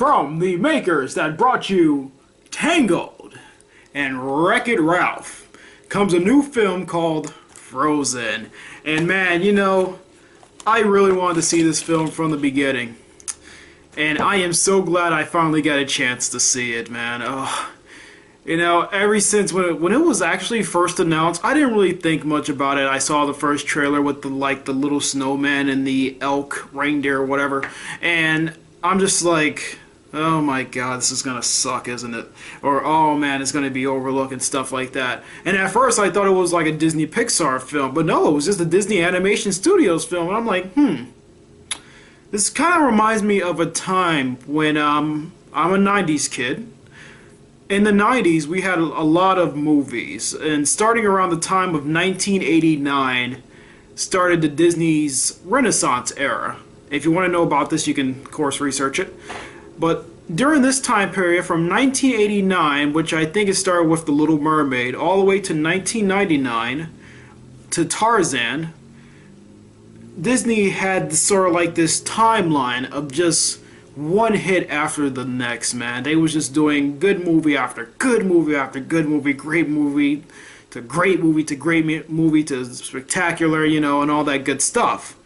From the makers that brought you Tangled and Wreck-It Ralph comes a new film called Frozen. And man, I really wanted to see this film from the beginning. And I am so glad I finally got a chance to see it, man. Oh, ever since when it was actually first announced, I didn't really think much about it. I saw the first trailer with the little snowman and the elk, reindeer, or whatever, and I'm just like, oh my god, this is gonna suck, isn't it? Or, oh man, it's gonna be overlooked and stuff like that. And at first I thought it was like a Disney Pixar film, but no, it was just a Disney Animation Studios film. And I'm like, this kind of reminds me of a time when I'm a 90s kid. In the 90s, we had a lot of movies, and starting around the time of 1989 started the Disney's Renaissance era. If you want to know about this, you can, of course, research it. But during this time period, from 1989, which I think it started with The Little Mermaid, all the way to 1999 to Tarzan, Disney had sort of like this timeline of just one hit after the next, man. They was just doing good movie after good movie after good movie, great movie to great movie to great movie to spectacular, and all that good stuff.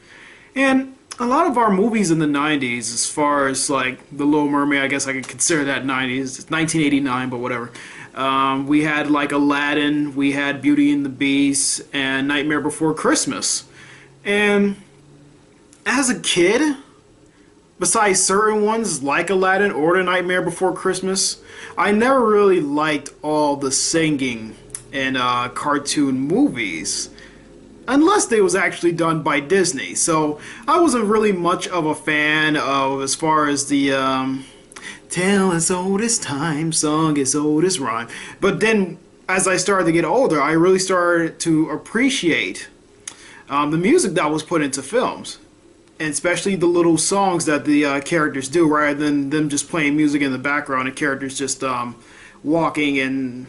And a lot of our movies in the 90s, as far as like The Little Mermaid, I guess I could consider that 90s. It's 1989, but whatever. We had like Aladdin, we had Beauty and the Beast, and Nightmare Before Christmas. And as a kid, besides certain ones like Aladdin or The Nightmare Before Christmas, I never really liked all the singing in cartoon movies, unless they was actually done by Disney. So I wasn't really much of a fan of, as far as the tale as old as time, song as old as rhyme. But then as I started to get older, I really started to appreciate the music that was put into films. And especially the little songs that the characters do, rather than them just playing music in the background and characters just walking and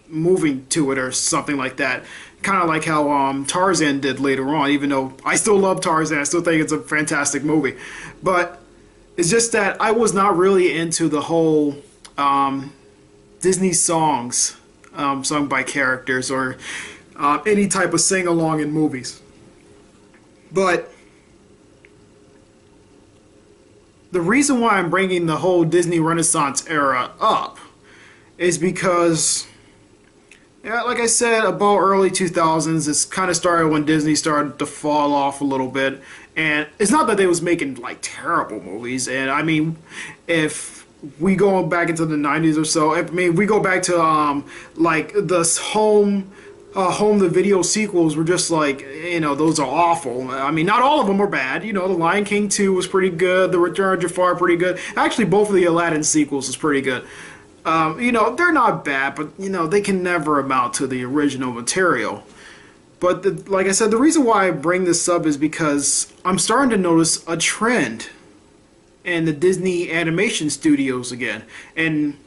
moving to it or something like that. Kind of like how Tarzan did later on, even though I still love Tarzan. I still think it's a fantastic movie. But it's just that I was not really into the whole Disney songs sung by characters or any type of sing-along in movies. But the reason why I'm bringing the whole Disney Renaissance era up is because, yeah, like I said, about early 2000s, it's kind of started when Disney started to fall off a little bit. And it's not that they was making like terrible movies. And I mean, if we go back into the 90s or so, we go back to like the home the video sequels were just like, those are awful. I mean, not all of them were bad. The Lion King 2 was pretty good. The Return of Jafar pretty good. Actually, both of the Aladdin sequels is pretty good. They're not bad, but they can never amount to the original material. But like I said, the reason why I bring this up is because I'm starting to notice a trend in the Disney animation studios again. And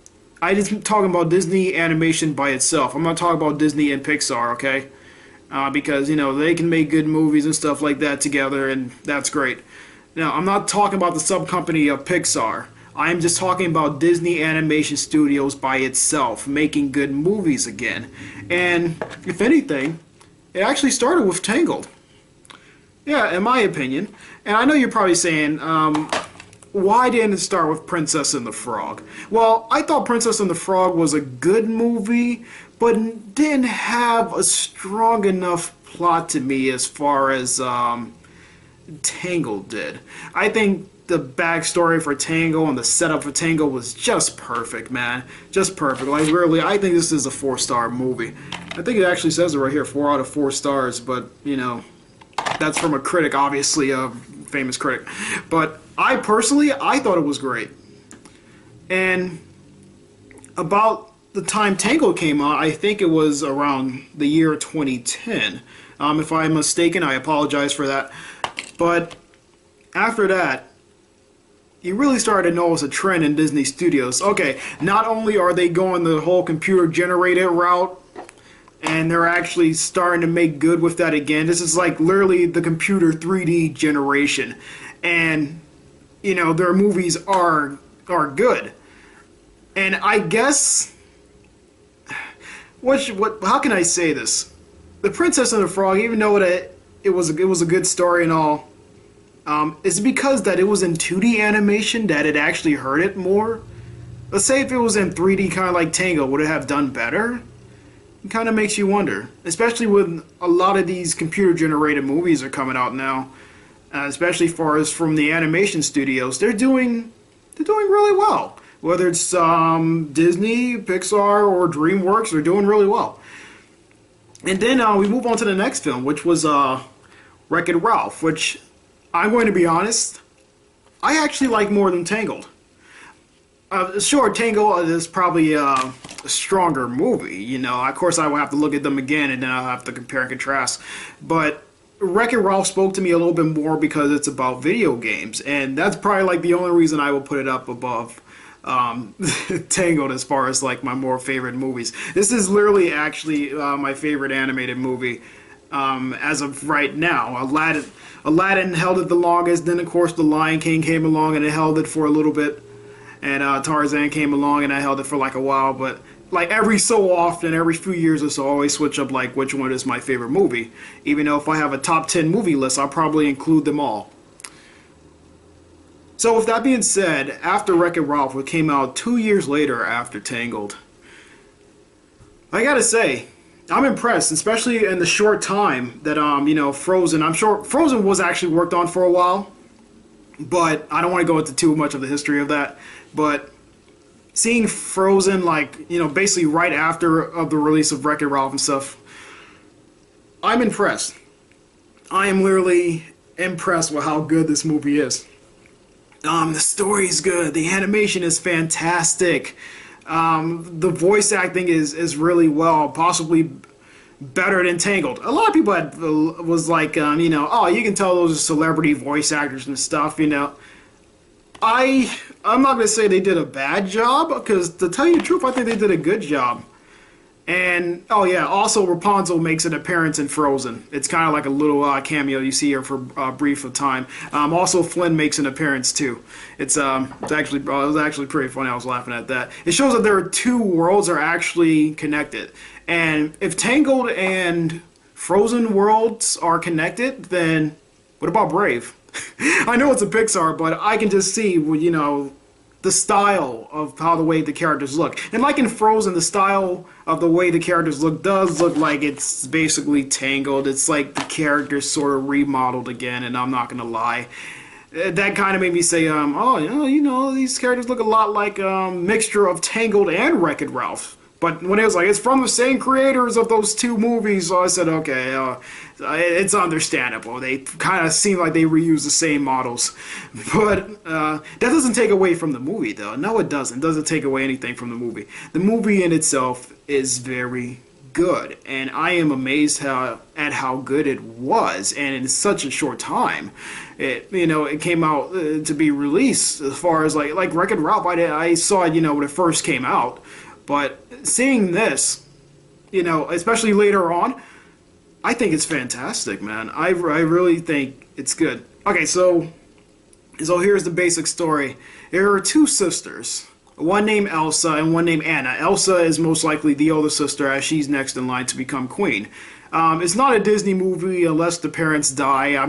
I just talking about Disney animation by itself. I'm not talking about Disney and Pixar, okay? Because, they can make good movies and stuff like that together, and that's great. Now, I'm not talking about the sub-company of Pixar. I'm just talking about Disney Animation Studios by itself, making good movies again. And, if anything, it actually started with Tangled. Yeah, in my opinion. And I know you're probably saying, why didn't it start with Princess and the Frog? Well, I thought Princess and the Frog was a good movie, but didn't have a strong enough plot to me as far as Tangled did. I think the backstory for Tangled and the setup for Tangled was just perfect, man. Just perfect. Like, really, I think this is a 4-star movie. I think it actually says it right here, 4 out of 4 stars, but, that's from a critic, obviously, a famous critic. But I thought it was great. And about the time Tangled came out, I think it was around the year 2010. If I'm mistaken, I apologize for that. But after that, you really started to notice a trend in Disney Studios. Okay, not only are they going the whole computer-generated route, and they're actually starting to make good with that again. This is like literally the computer 3D generation. And, their movies are are good. And I guess how can I say this? The Princess and the Frog, even though it was a good story and all, it's because that it was in 2D animation that it actually hurt it more. Let's say if it was in 3D, kind of like Tangled, would it have done better? It kind of makes you wonder, especially when a lot of these computer-generated movies are coming out now, especially far as from the animation studios. They're doing really well. Whether it's Disney, Pixar, or DreamWorks, they're doing really well. And then we move on to the next film, which was Wreck-It Ralph, which I'm going to be honest, I actually like more than Tangled. Sure, Tangled is probably a stronger movie. You know, of course, I will have to look at them again, and then I'll have to compare and contrast. But Wreck-It Ralph spoke to me a little bit more because it's about video games, and that's probably like the only reason I will put it up above Tangled as far as like my more favorite movies. This is literally actually my favorite animated movie as of right now. Aladdin held it the longest. Then of course The Lion King came along and it held it for a little bit, and Tarzan came along and I held it for like a while. But like every so often, every few years or so, I always switch up like which one is my favorite movie. Even though if I have a top 10 movie list, I'll probably include them all. So with that being said, after Wreck-It Ralph, which came out 2 years later after Tangled, I gotta say, I'm impressed, especially in the short time that, you know, Frozen, I'm sure Frozen was actually worked on for a while, but I don't want to go into too much of the history of that, but seeing Frozen, like, you know, basically right after of the release of Wreck-It Ralph and stuff, I'm impressed. I am literally impressed with how good this movie is. The story's good. The animation is fantastic. The voice acting is really well, possibly better than Tangled. A lot of people was like, you know, oh, you can tell those are celebrity voice actors and stuff, you know. I'm not going to say they did a bad job, because to tell you the truth, I think they did a good job. And, oh yeah, also Rapunzel makes an appearance in Frozen. It's kind of like a little cameo you see her for a brief of time. Also, Flynn makes an appearance too. It was actually pretty funny. I was laughing at that. It shows that there are two worlds are actually connected. And if Tangled and Frozen worlds are connected, then what about Brave? I know it's a Pixar, but I can just see, you know, the style of how the way the characters look. And like in Frozen, the style of the way the characters look does look like it's basically Tangled. It's like the characters sort of remodeled again, and I'm not going to lie. That kind of made me say, oh, you know, these characters look a lot like a mixture of Tangled and Wreck-It Ralph. But when it was like, it's from the same creators of those two movies, so I said, okay, it's understandable. They kind of seem like they reuse the same models. But that doesn't take away from the movie, though. No, it doesn't. It doesn't take away anything from the movie. The movie in itself is very good, and I am amazed at how good it was, and in such a short time. It came out to be released. As far as like Wreck-It Ralph, I saw it, you know, when it first came out. But seeing this, you know, especially later on, I think it's fantastic, man. I really think it's good. Okay, so here's the basic story. There are two sisters, one named Elsa and one named Anna. Elsa is most likely the older sister, as she's next in line to become queen. It's not a Disney movie unless the parents die. I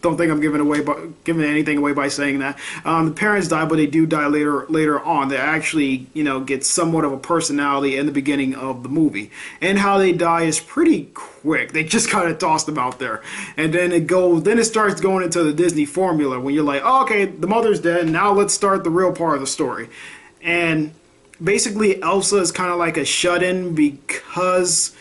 don't think I'm giving anything away by saying that. The parents die, but they do die later on. They actually, you know, get somewhat of a personality in the beginning of the movie. And how they die is pretty quick. They just kind of toss them out there, and then it starts going into the Disney formula when you're like, oh, okay, the mother's dead. Now let's start the real part of the story. And basically, Elsa is kind of like a shut-in because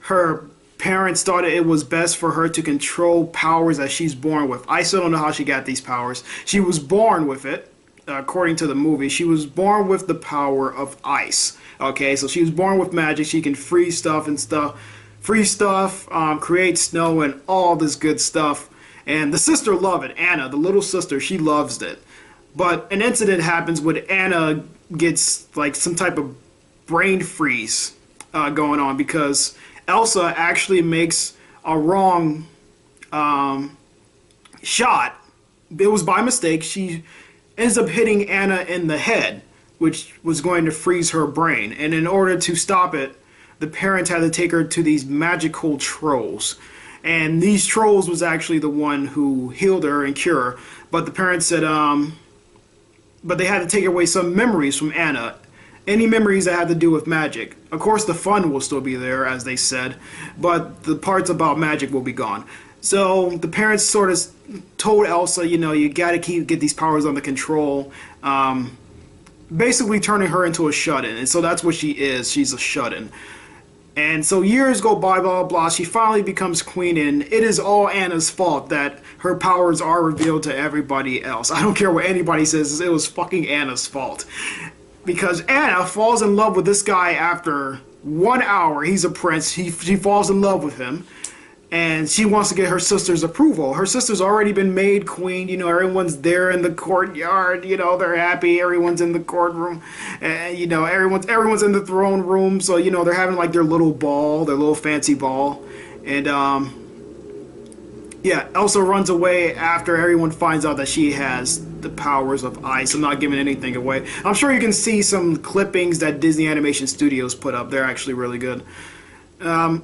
her parents thought it was best for her to control powers that she's born with. I still don't know how she got these powers. She was born with it, according to the movie. She was born with the power of ice. Okay, so she was born with magic. She can freeze stuff, create snow and all this good stuff. And the sister loved it. Anna, the little sister, she loves it. But an incident happens when Anna gets like some type of brain freeze going on, because Elsa actually makes a wrong shot. It was by mistake. She ends up hitting Anna in the head, which was going to freeze her brain. And in order to stop it, the parents had to take her to these magical trolls. And these trolls was actually the one who healed her and cured her. But the parents said, but they had to take away some memories from Anna. Any memories that had to do with magic. Of course, the fun will still be there, as they said, but the parts about magic will be gone. So the parents sort of told Elsa, you know, you gotta get these powers under control. Basically turning her into a shut-in. And so that's what she is. She's a shut-in. And so years go by, blah, blah, blah. She finally becomes queen, and it is all Anna's fault that her powers are revealed to everybody else. I don't care what anybody says. It was fucking Anna's fault. Because Anna falls in love with this guy after 1 hour. He's a prince. She falls in love with him. And she wants to get her sister's approval. Her sister's already been made queen. You know, everyone's there in the courtyard. You know, they're happy. Everyone's in the courtroom. And, you know, everyone's in the throne room. So, you know, they're having like their little ball, their little fancy ball. And, yeah, Elsa runs away after everyone finds out that she has the powers of ice. I'm not giving anything away. I'm sure you can see some clippings that Disney Animation Studios put up. They're actually really good. And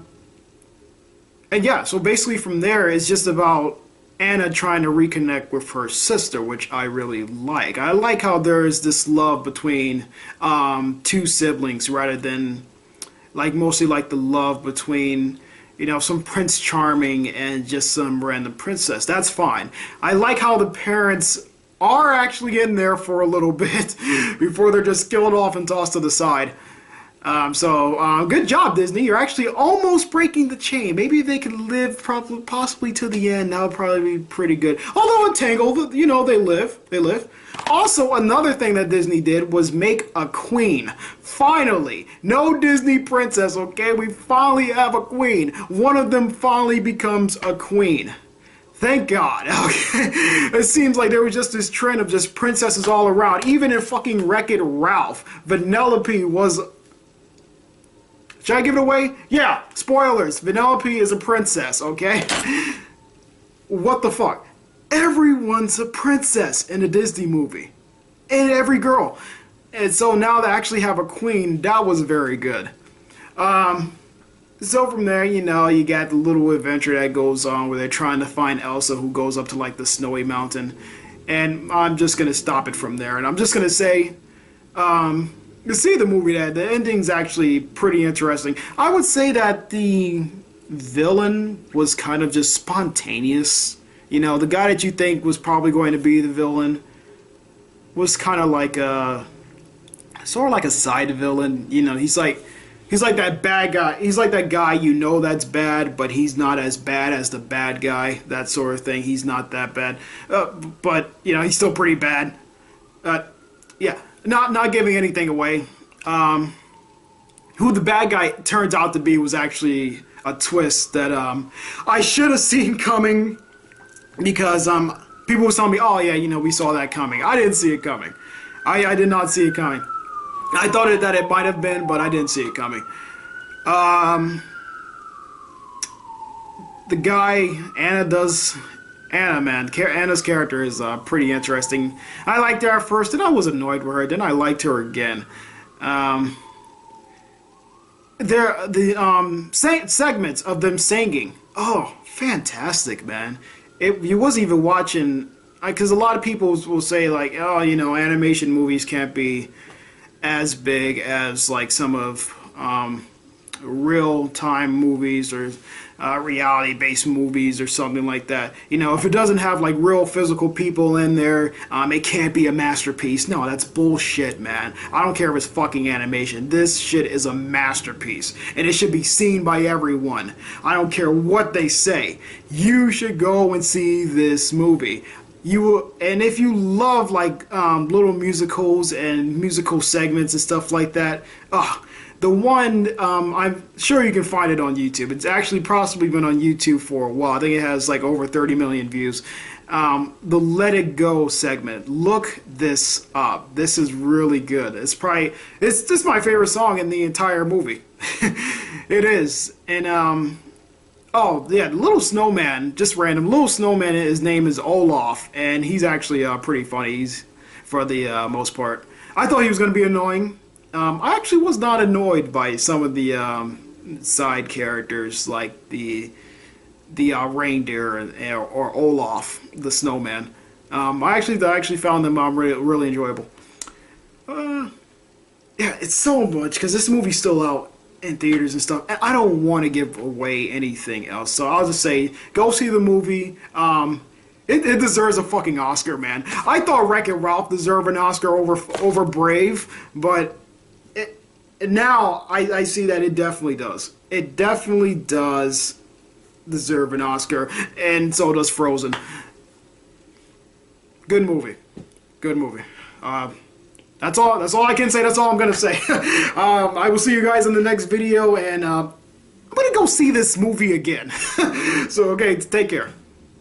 yeah, so basically from there, it's just about Anna trying to reconnect with her sister, which I really like. I like how there is this love between two siblings rather than like mostly like the love between, you know, some Prince Charming and just some random princess. That's fine. I like how the parents are actually in there for a little bit before they're just killed off and tossed to the side. Good job, Disney. You're actually almost breaking the chain. Maybe if they could live possibly to the end, that would probably be pretty good. Although in Tangled, you know, they live. Also, another thing that Disney did was make a queen. Finally. No Disney princess, okay? We finally have a queen. One of them finally becomes a queen. Thank God. Okay. It seems like there was just this trend of just princesses all around. Even in fucking Wreck-It Ralph, Vanellope was... Should I give it away? Yeah, spoilers. Vanellope is a princess, okay? What the fuck? Everyone's a princess in a Disney movie. And every girl. And so now to actually have a queen, that was very good. So from there, you know, you got the little adventure that goes on where they're trying to find Elsa, who goes up to like the snowy mountain. And I'm just going to stop it from there. And I'm just going to say... you see the movie, that the ending's actually pretty interesting. I would say that the villain was kind of just spontaneous. You know, the guy that you think was probably going to be the villain was kind of like a sort of like a side villain. You know, he's like that bad guy. He's like that guy you know that's bad, but he's not as bad as the bad guy. That sort of thing. He's not that bad, but you know, he's still pretty bad. Yeah. Not giving anything away. Who the bad guy turns out to be was actually a twist that I should have seen coming, because people were telling me, oh yeah, you know, we saw that coming. I didn't see it coming. I did not see it coming. I thought that it might have been, but I didn't see it coming. The guy Anna, man. Anna's character is pretty interesting. I liked her at first, and I was annoyed with her. Then I liked her again. Segments of them singing. Oh, fantastic, man. You wasn't even watching... Because a lot of people will say, like, oh, you know, animation movies can't be as big as, like, some of real-time movies or... reality-based movies or something like that. You know, if it doesn't have like real physical people in there, it can't be a masterpiece. No, that's bullshit, man. I don't care if it's fucking animation. This shit is a masterpiece, and it should be seen by everyone. I don't care what they say. You should go and see this movie. And if you love like little musicals and musical segments and stuff like that, the one, I'm sure you can find it on YouTube. It's actually possibly been on YouTube for a while. I think it has like over 30 million views. The Let It Go segment. Look this up. This is really good. This is my favorite song in the entire movie. It is. And, oh, yeah, Little Snowman, just random. Little Snowman, his name is Olaf, and he's actually pretty funny. He's for the most part. I thought he was going to be annoying. I actually was not annoyed by some of the side characters, like the reindeer or Olaf, the snowman. I actually found them really enjoyable. Yeah, it's so much because this movie's still out in theaters and stuff, and I don't want to give away anything else. So I'll just say, go see the movie. It deserves a fucking Oscar, man. I thought Wreck-It Ralph deserved an Oscar over Brave, but now I see that it definitely does. It definitely does deserve an Oscar, and so does Frozen. Good movie. Good movie. That's all I can say. That's all I'm gonna say. I will see you guys in the next video, and I'm gonna go see this movie again. So okay, take care.